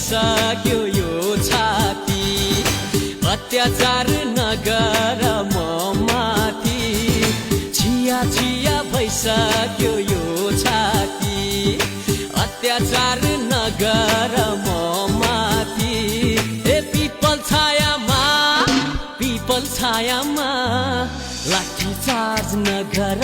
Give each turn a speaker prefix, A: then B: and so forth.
A: भइसक्यो यो छाती अत्याचार नगर म माथि छिया छिया भइसक्यो यो छाती अत्याचार नगर म माथि ए पिपल छायामा लाठी चार्ज नगर